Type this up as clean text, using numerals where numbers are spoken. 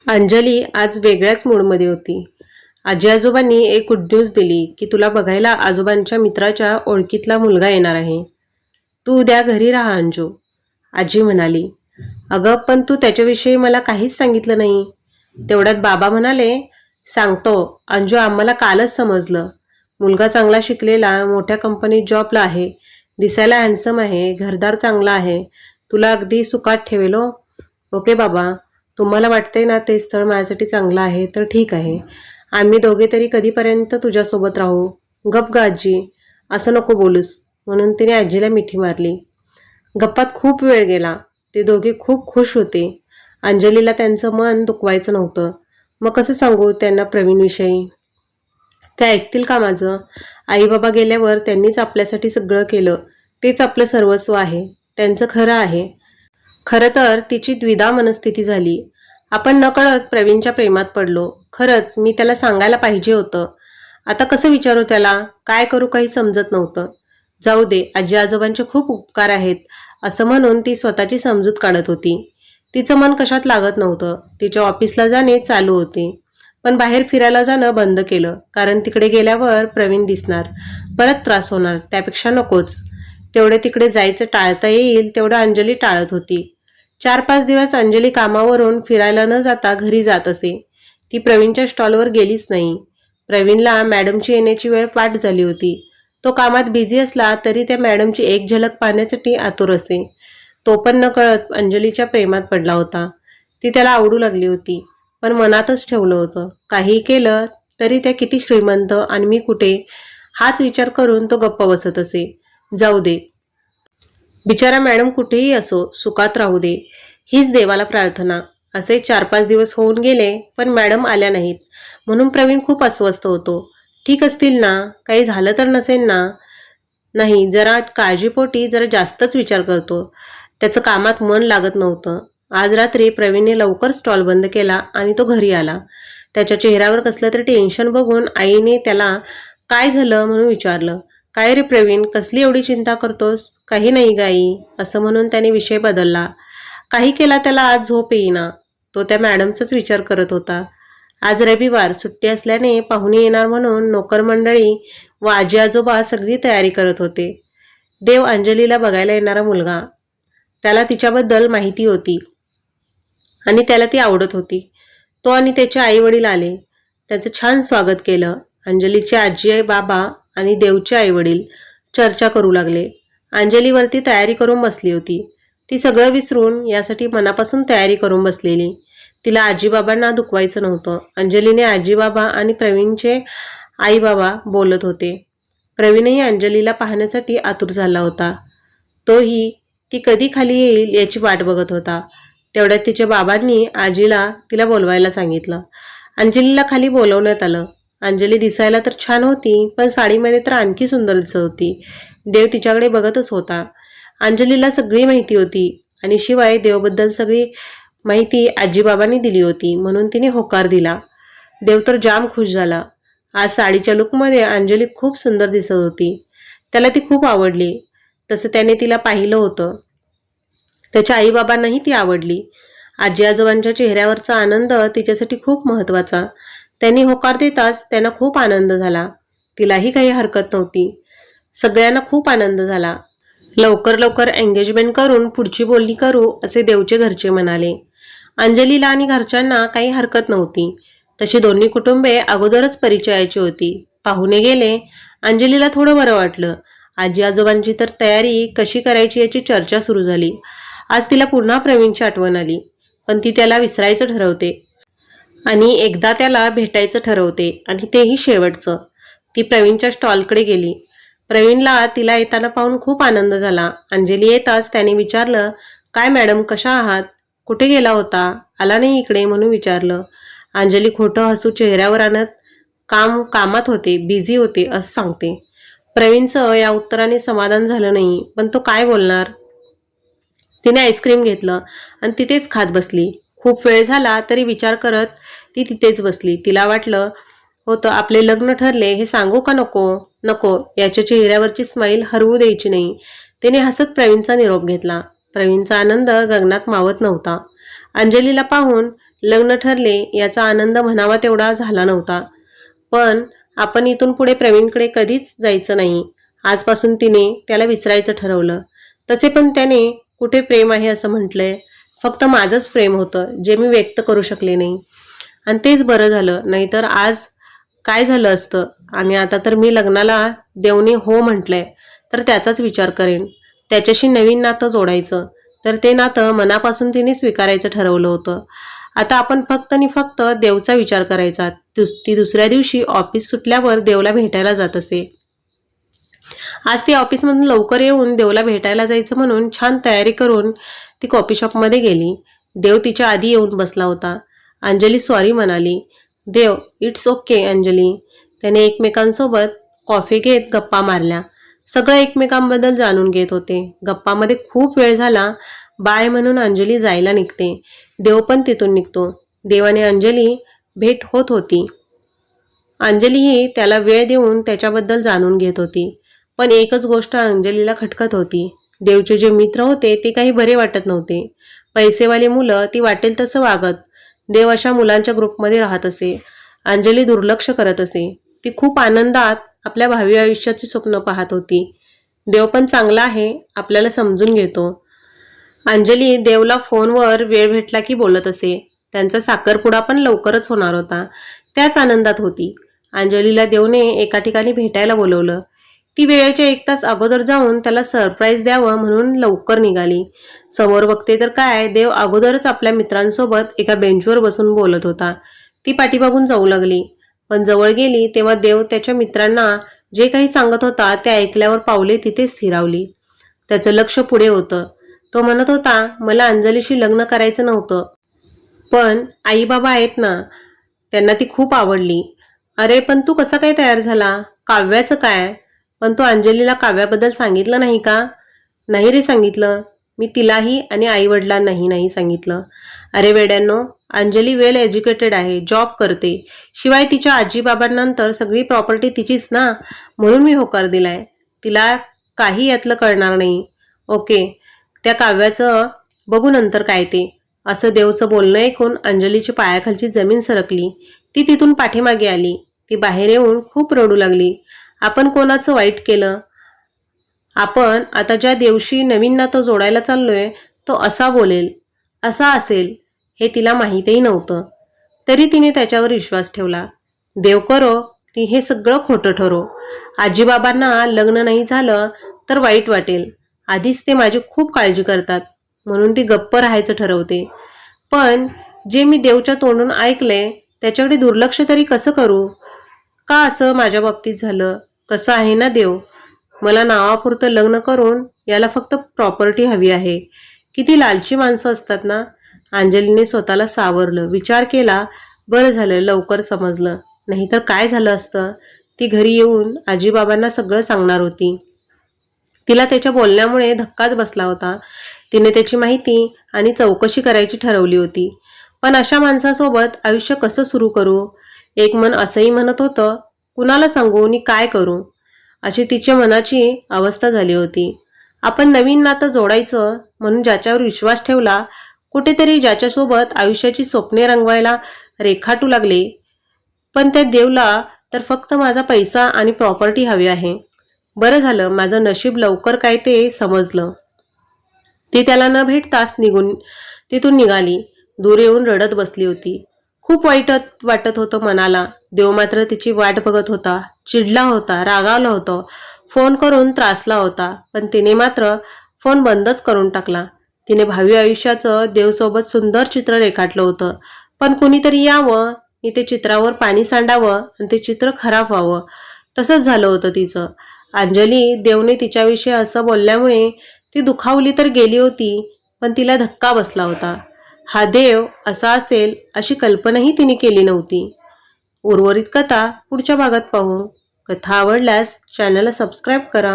अंजली आज वेगळ्याच मूडमध्ये होती. आजी आजोबांनी एक गुड न्यूज दिली की तुला बघायला आजोबांच्या मित्राच्या ओळखीतला मुलगा येणार आहे. तू उद्या घरी राहा अंजू. आजी म्हणाली, अगं पण तू त्याच्याविषयी मला काहीच सांगितलं नाही. तेवढ्यात बाबा म्हणाले, सांगतो अंजू, आम्हाला कालच समजलं. मुलगा चांगला शिकलेला, मोठ्या कंपनीत जॉबला आहे, दिसायला हँडसम आहे, घरदार चांगला आहे, तुला अगदी सुखात ठेवेल हो. ओके बाबा, तुम्हाला वाटतंय ना ते स्थळ माझ्यासाठी चांगलं आहे तर ठीक आहे. आम्ही दोघे तरी कधीपर्यंत तुझ्यासोबत राहू. गप गा आजी, असं नको बोलूस, म्हणून तिने आजीला मिठी मारली. गप्पात खूप वेळ गेला. ते दोघे खूप खुश होते. अंजलीला त्यांचं मन दुखवायचं नव्हतं. मग कसं सांगू त्यांना प्रवीणविषयी? ते ऐकतील का माझं? आई बाबा गेल्यावर त्यांनीच आपल्यासाठी सगळं केलं. तेच आपलं सर्वस्व आहे. त्यांचं खरं आहे. खरं तर तिची द्विधा मनस्थिती झाली. आपण नकळत प्रवीणच्या प्रेमात पडलो. खरंच मी त्याला सांगायला पाहिजे होतं. आता कसं विचारू त्याला? काय करू काही समजत नव्हतं. जाऊ दे, आजी आजोबांचे खूप उपकार आहेत असं म्हणून ती स्वतःची समजूत काढत होती. तिचं मन कशात लागत नव्हतं. तिच्या ऑफिसला जाणे चालू होते, पण बाहेर फिरायला जाणं बंद केलं. कारण तिकडे गेल्यावर प्रवीण दिसणार, परत त्रास होणार, त्यापेक्षा नकोच. तेवढे तिकडे जायचं टाळता येईल तेवढं अंजली टाळत होती. 4-5 दिवस अंजली कामावरून फिरायला न जाता घरी जात असे. ती प्रवीणच्या स्टॉलवर गेलीच नाही. प्रवीणला मॅडमची येण्याची वेळ पाठ झाली होती. तो कामात बिझी असला तरी त्या मॅडमची एक झलक पाहण्यासाठी आतुर असे. तो पण नकळत अंजलीच्या प्रेमात पडला होता. ती त्याला आवडू लागली होती, पण मनातच ठेवलं होतं. काही केलं तरी त्या किती श्रीमंत आणि मी कुठे, हाच विचार करून तो गप्प बसत असे. जाऊ दे, बिचारा मॅडम कुठेही असो, सुखात राहू दे, हीच देवाला प्रार्थना. असे 4-5 दिवस होऊन गेले, पण मॅडम आल्या नाहीत. म्हणून प्रवीण खूप अस्वस्थ होतो. ठीक असतील ना? काही झालं तर नसेल ना? नाही, जरा काळजीपोटी जरा जास्तच विचार करतो. त्याचं कामात मन लागत नव्हतं. आज रात्री प्रवीणने लवकर स्टॉल बंद केला आणि तो घरी आला. त्याच्या चेहऱ्यावर कसलं तरी टेन्शन बघून आईने त्याला काय झालं म्हणून विचारलं. काय रे प्रवीण, कसली एवढी चिंता करतोस? काही नाही गाई, असं म्हणून त्याने विषय बदलला. काही केला त्याला आज झोप येईना. तो त्या मॅडमचाच विचार करत होता. आज रविवार, सुट्टी असल्याने पाहुणे येणार म्हणून नोकर मंडळी व आजी आजोबा सगळी तयारी करत होते. देव, अंजलीला बघायला येणारा मुलगा. त्याला तिच्याबद्दल माहिती होती आणि त्याला ती आवडत होती. तो आणि त्याचे आई वडील आले. त्याचं छान स्वागत केलं. अंजलीचे आजी बाबा आणि देवचे आई वडील चर्चा करू लागले. अंजलीवरती तयारी करून बसली होती. ती सगळं विसरून यासाठी मनापासून तयारी करून बसलेली. तिला आजीबाबांना दुखवायचं नव्हतं. अंजलीने आजीबाबा आणि प्रवीणचे आई बाबा बोलत होते. प्रवीणही अंजलीला पाहण्यासाठी आतुर झाला होता. तोही ती कधी खाली येईल याची वाट बघत होता. तेवढ्यात तिच्या बाबांनी आजीला तिला बोलवायला सांगितलं. अंजलीला खाली बोलवण्यात आलं. अंजली दिसायला तर छान होती, पण साडीमध्ये तर आणखी सुंदर दिसत होती. देव तिच्याकडे बघतच होता. अंजलीला सगळी माहिती होती आणि शिवाय देवबद्दल सगळी माहिती आजीबाबांनी दिली होती, म्हणून तिने होकार दिला. देव तर जाम खुश झाला. आज साडीच्या लुकमध्ये अंजली खूप सुंदर दिसत होती. त्याला ती खूप आवडली. तसं त्याने तिला पाहिलं होतं. त्याच्या आईबाबांनाही ती आवडली. आजी आजोबांच्या चेहऱ्यावरचा आनंद तिच्यासाठी खूप महत्त्वाचा. त्यांनी होकार देताच त्यांना खूप आनंद झाला. तिलाही काही हरकत नव्हती. सगळ्यांना खूप आनंद झाला. लवकर लवकर एंगेजमेंट करून पुढची बोलणी करू असे देवचे घरचे म्हणाले. अंजलीला आणि घरच्यांना काही हरकत नव्हती. तशी दोन्ही कुटुंबे अगोदरच परिचयाची होती. पाहुणे गेले. अंजलीला थोडं बरं वाटलं. आजी आजोबांची तर तयारी कशी करायची याची चर्चा सुरू झाली. आज तिला पुन्हा प्रवीणची आठवण आली, पण ती त्याला विसरायचं ठरवते आणि एकदा त्याला भेटायचं ठरवते, आणि तेही शेवटचं. ती प्रवीणच्या स्टॉलकडे गेली. प्रवीणला तिला येताना पाहून खूप आनंद झाला. अंजली येताच त्याने विचारलं, काय मॅडम, कशा आहात? कुठे गेला होता? आला नाही इकडे म्हणून विचारलं. अंजली खोटं हसू चेहऱ्यावर आणत कामात होते, बिझी होते असं सांगते. प्रवीणचं या उत्तराने समाधान झालं नाही, पण तो काय बोलणार? तिने आईस्क्रीम घेतलं आणि तिथेच खात बसली. खूप वेळ झाला तरी विचार करत ती तिथेच बसली. तिला वाटलं होतं आपले लग्न ठरले हे सांगू का नको नको, याच्या चेहऱ्यावरची स्माईल हरवू द्यायची नाही. तिने हसत प्रवीणचा निरोप घेतला. प्रवीणचा आनंद गगनात मावत नव्हता. अंजलीला पाहून लग्न ठरले याचा आनंद म्हणावा तेवढा झाला नव्हता. पण आपण इथून पुढे प्रवीणकडे कधीच जायचं नाही. आजपासून तिने त्याला विसरायचं ठरवलं. तसे पण त्याने कुठे प्रेम आहे असं म्हटलंय. फक्त माझंच प्रेम होतं जे मी व्यक्त करू शकले नाही. आणि तेच बरं झालं, नाहीतर आज काय झालं असतं. आणि आता तर मी लग्नाला देवने हो म्हटलंय तर त्याचाच विचार करेन. त्याच्याशी नवीन नातं जोडायचं तर ते नातं मनापासून तिने स्वीकारायचं ठरवलं होतं. आता आपण फक्त आणि फक्त देवचा विचार करायचा. ती दुसऱ्या दिवशी ऑफिस सुटल्यावर देवला भेटायला जात असे. आज ती ऑफिसमधून लवकर येऊन देवला भेटायला जायचं म्हणून छान तयारी करून ती कॉफी शॉपमध्ये गेली. देव तिच्या आधी येऊन बसला होता. अंजली सॉरी म्हणाली. देव, इट्स ओके अंजली. त्याने एकमेकांसोबत कॉफी घेत गप्पा मारल्या. सगळं एकमेकांबद्दल जाणून घेत होते. गप्पामध्ये खूप वेळ झाला. बाय म्हणून अंजली जायला निघते. देव पण तिथून निघतो. देव आणि अंजली भेट होत होती. अंजलीही त्याला वेळ देऊन त्याच्याबद्दल जाणून घेत होती. पण एकच गोष्ट अंजलीला खटकत होती. देवचे जे मित्र होते ते काही बरे वाटत नव्हते. पैसेवाले मुलं ती वाटेल तसं वागत. देव अशा मुलांच्या ग्रुपमध्ये राहत असे. अंजली दुर्लक्ष करत असे. ती खूप आनंदात आपल्या भावी आयुष्याचे स्वप्न पाहत होती. देव पण चांगला आहे, आपल्याला समजून घेतो. अंजली देवला फोनवर वेळ भेटला की बोलत असे. त्यांचा साखरपुडा पण लवकरच होणार होता. त्याच आनंदात होती. अंजलीला देवने एका ठिकाणी भेटायला बोलवलं. ती वेळेच्या 1 तास अगोदर जाऊन त्याला सरप्राईज द्यावं म्हणून लवकर निघाली. समोर बघते तर काय, देव अगोदरच आपल्या मित्रांसोबत एका बेंचवर बसून बोलत होता. ती पाठीमागून जाऊ लागली. पण जवळ गेली तेव्हा देव त्याच्या मित्रांना जे काही सांगत होता ते ऐकल्यावर पावले तिथेच स्थिरावली. त्याचं लक्ष पुढे होतं. तो म्हणत होता, मला अंजलीशी लग्न करायचं नव्हतं, पण आई बाबा आहेत ना, त्यांना ती खूप आवडली. अरे पण तू कसा काय तयार झाला? काव्याचं काय? पण तू अंजलीला काव्याबद्दल सांगितलं नाही का? नाही रे सांगितलं. मी तिलाही आणि आई वडिलांनाही नाही सांगितलं. अरे वेड्यांनो, अंजली वेल एज्युकेटेड आहे, जॉब करते. शिवाय तिच्या आजी बाबांनंतर सगळी प्रॉपर्टी तिचीच ना, म्हणून मी होकार दिलाय. तिला काही यातलं कळणार नाही. ओके, त्या काव्याचं बघू नंतर काय ते. असं देवचं बोलणं ऐकून अंजलीची पायाखालची जमीन सरकली. ती तिथून पाठीमागे आली. ती बाहेर येऊन खूप रडू लागली. आपण कोणाचं वाईट केलं? आपण आता ज्या देवशी नवीन नातं जोडायला चाललोय तो असा बोलेल, असा असेल हे तिला माहीतही नव्हतं. तरी तिने त्याच्यावर विश्वास ठेवला. देव करो ती हे सगळं खोटं ठरो. आजीबाबांना लग्न नाही झालं तर वाईट वाटेल. आधीच ते माझी खूप काळजी करतात म्हणून ती गप्प राहायचं ठरवते. पण जे मी देवच्या तोंडून ऐकलंय त्याच्याकडे दुर्लक्ष तरी कसं करू? का असं माझ्या बाबतीत झालं? कसं आहे ना देव, मला नावापुरतं लग्न करून याला फक्त प्रॉपर्टी हवी आहे. किती लालची माणसं असतात ना. अंजलीने स्वतःला सावरलं. विचार केला. बरं झालं लवकर समजलं, नाहीतर काय झालं असतं. ती घरी येऊन आजीबाबांना सगळं सांगणार होती. तिला त्याच्या बोलण्यामुळे धक्काच बसला होता. तिने त्याची माहिती आणि चौकशी करायची ठरवली होती. पण अशा माणसासोबत आयुष्य कसं सुरू करू? एक मन असंही म्हणत होतं, कुणाला सांगू आणि काय करू? अशी तिच्या मनाची अवस्था झाली होती. आपण नवीन नातं जोडायचं म्हणून ज्याच्यावर विश्वास ठेवला, कुठेतरी ज्याच्यासोबत आयुष्याची स्वप्ने रंगवायला रेखाटू लागले, पण त्या देवला तर फक्त माझा पैसा आणि प्रॉपर्टी हवी आहे. बरं झालं माझं नशीब लवकर काय ते समजलं. ती त्याला न भेटताच तिथून निघाली. दूर येऊन रडत बसली होती. खूप वाईट वाटत होतं मनाला. देव मात्र तिची वाट बघत होता. चिडला होता, रागावला होता, फोन करून त्रासला होता. पण तिने मात्र फोन बंदच करून टाकला. तिने भावी आयुष्याचं देवसोबत सुंदर चित्र रेखाटलं होतं. पण कुणीतरी यावं आणि ते चित्रावर पाणी सांडावं आणि ते चित्र खराब व्हावं. तसंच झालं होतं तिचं. अंजली देवने तिच्याविषयी असं बोलल्यामुळे ती दुखावली तर गेली होती, पण तिला धक्का बसला होता. हा देव असा असेल अशी कल्पनाही तिने केली नव्हती. उर्वरित कथा पुढच्या भागात पाहू. कथा आवडल्यास चॅनलला सबस्क्राईब करा.